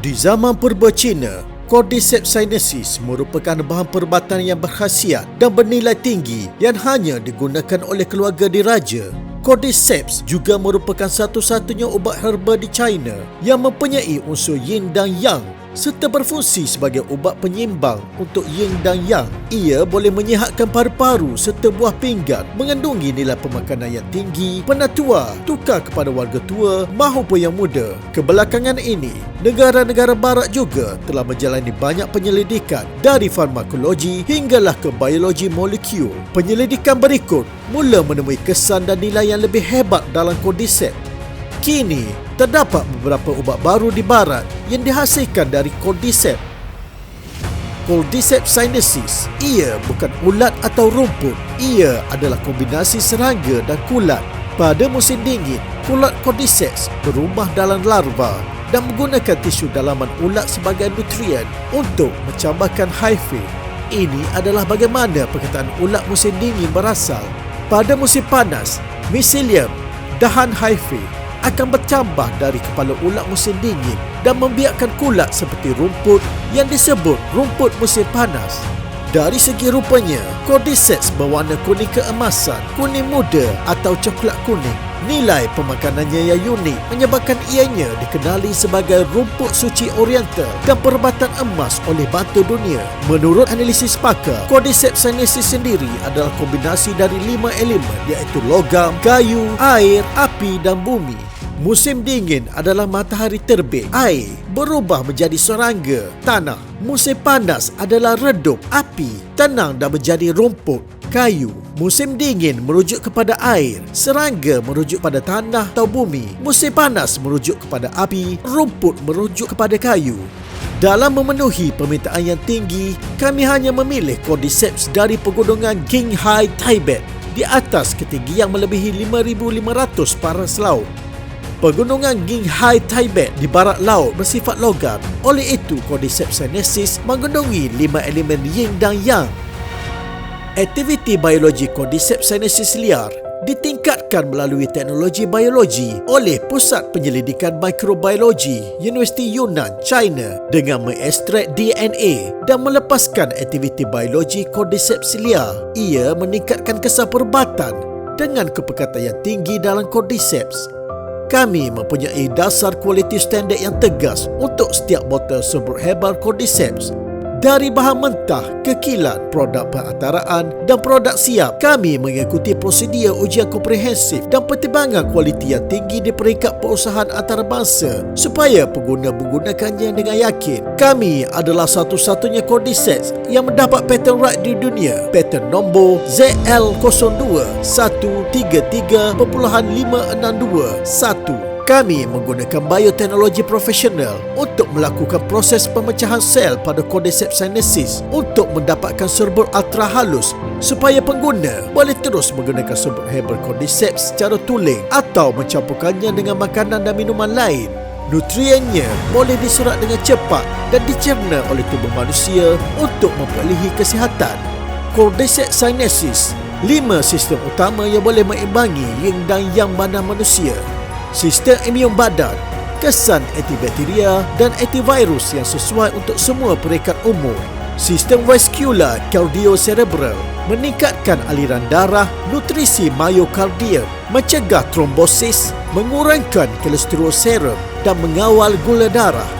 Di zaman purba Cina, Cordyceps sinensis merupakan bahan perubatan yang berkhasiat dan bernilai tinggi yang hanya digunakan oleh keluarga diraja. Cordyceps juga merupakan satu-satunya ubat herba di China yang mempunyai unsur yin dan yang serta berfungsi sebagai ubat penyimbang untuk yin dan yang. Ia boleh menyihatkan paru-paru serta buah pinggang, mengandungi nilai pemakanan yang tinggi, penatua, tukar kepada warga tua maupun yang muda. Kebelakangan ini, negara-negara barat juga telah menjalani banyak penyelidikan dari farmakologi hinggalah ke biologi molekul. Penyelidikan berikut mula menemui kesan dan nilai yang lebih hebat dalam Cordyceps. Kini, terdapat beberapa ubat baru di barat yang dihasilkan dari Cordyceps. Cordyceps sinensis, ia bukan ulat atau rumput. Ia adalah kombinasi serangga dan kulat. Pada musim dingin, kulat Cordyceps berubah dalam larva dan menggunakan tisu dalaman ulat sebagai nutrien untuk mencabarkan hyphae. Ini adalah bagaimana perkataan ulat musim dingin berasal. Pada musim panas, mycelium, dahan hyphae, akan bercambah dari kepala ulat musim dingin dan membiarkan kulat seperti rumput yang disebut rumput musim panas. Dari segi rupanya, Cordyceps berwarna kuning keemasan, kuning muda atau coklat kuning. Nilai pemakanannya yang unik menyebabkan ianya dikenali sebagai rumput suci oriental dan perubatan emas oleh batu dunia. Menurut analisis pakar, Cordyceps sinensis sendiri adalah kombinasi dari 5 elemen iaitu logam, kayu, air, api dan bumi. Musim dingin adalah matahari terbit, air berubah menjadi serangga, tanah. Musim panas adalah redup, api, tenang dan menjadi rumput, kayu. Musim dingin merujuk kepada air, serangga merujuk pada tanah atau bumi. Musim panas merujuk kepada api, rumput merujuk kepada kayu. Dalam memenuhi permintaan yang tinggi, kami hanya memilih Cordyceps dari pegunungan Qinghai, Tibet di atas ketinggian melebihi 5,500 paras laut. Pegunungan Qinghai Tibet di barat laut bersifat logam. Oleh itu, Cordyceps sinensis mengandungi 5 elemen yin dan yang. Aktiviti biologi Cordyceps sinensis liar ditingkatkan melalui teknologi biologi oleh Pusat Penyelidikan Mikrobiologi Universiti Yunnan, China dengan mengekstrak DNA dan melepaskan aktiviti biologi Cordyceps liar. Ia meningkatkan kesan perubatan dengan kepekatan yang tinggi dalam Cordyceps. Kami mempunyai dasar kualiti standard yang tegas untuk setiap botol serbuk herbal Cordyceps. Dari bahan mentah, kekilan, produk pengantaraan dan produk siap, kami mengikuti prosedur ujian komprehensif dan pertimbangan kualiti yang tinggi di peringkat perusahaan antarabangsa supaya pengguna menggunakannya dengan yakin. Kami adalah satu-satunya Cordyceps yang mendapat patent right di dunia. Patent nombor ZL02-133.562-1. Kami menggunakan bioteknologi profesional untuk melakukan proses pemecahan sel pada Cordyceps sinensis untuk mendapatkan serbuk ultra halus supaya pengguna boleh terus menggunakan serbuk herbal Cordyceps secara tuling atau mencampurkannya dengan makanan dan minuman lain. Nutriennya boleh diserap dengan cepat dan dicerna oleh tubuh manusia untuk memperolehi kesihatan. Cordyceps sinensis, 5 sistem utama yang boleh mengimbangi yin dan yang badan manusia. Sistem imun badan, kesan antibakteria dan antivirus yang sesuai untuk semua peringkat umur. Sistem vaskular kardiocerebral, meningkatkan aliran darah, nutrisi myokardium, mencegah trombosis, mengurangkan kolesterol serum dan mengawal gula darah.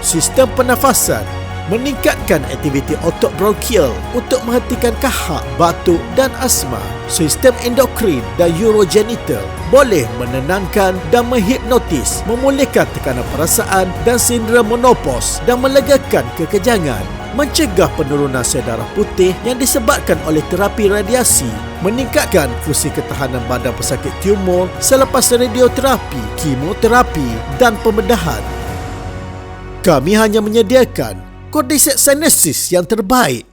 Sistem pernafasan, meningkatkan aktiviti otot bronkial untuk menghentikan kahak, batuk dan asma. Sistem endokrin dan urogenital boleh menenangkan dan menghipnotis, memulihkan tekanan perasaan dan sindrom menopause dan melegakan kekejangan. Mencegah penurunan sel darah putih yang disebabkan oleh terapi radiasi. Meningkatkan fungsi ketahanan badan pesakit tumor selepas radioterapi, kemoterapi dan pembedahan. Kami hanya menyediakan Cordyceps sinensis yang terbaik